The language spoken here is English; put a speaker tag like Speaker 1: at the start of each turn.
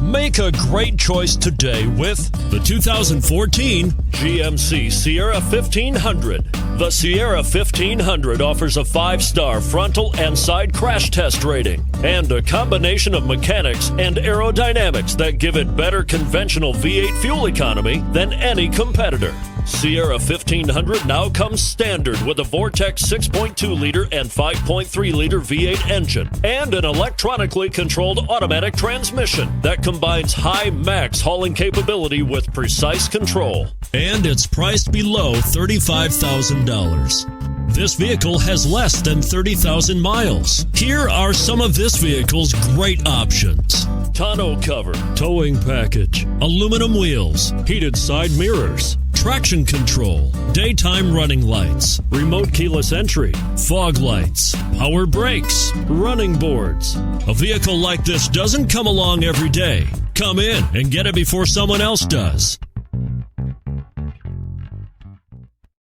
Speaker 1: Make a great choice today with the 2014 GMC Sierra 1500. The Sierra 1500 offers a 5-star frontal and side crash test rating and a combination of mechanics and aerodynamics that give it better conventional V8 fuel economy than any competitor. Sierra 1500 now comes standard with a Vortex 6.2-liter and 5.3-liter V8 engine and an electronically controlled automatic transmission that combines high max hauling capability with precise control. And it's priced below $35,000. This vehicle has less than 30,000 miles. Here are some of this vehicle's great options: tonneau cover, towing package, aluminum wheels, heated side mirrors, traction control, daytime running lights, remote keyless entry, fog lights, power brakes, running boards. A vehicle like this doesn't come along every day. Come in and get it before someone else does.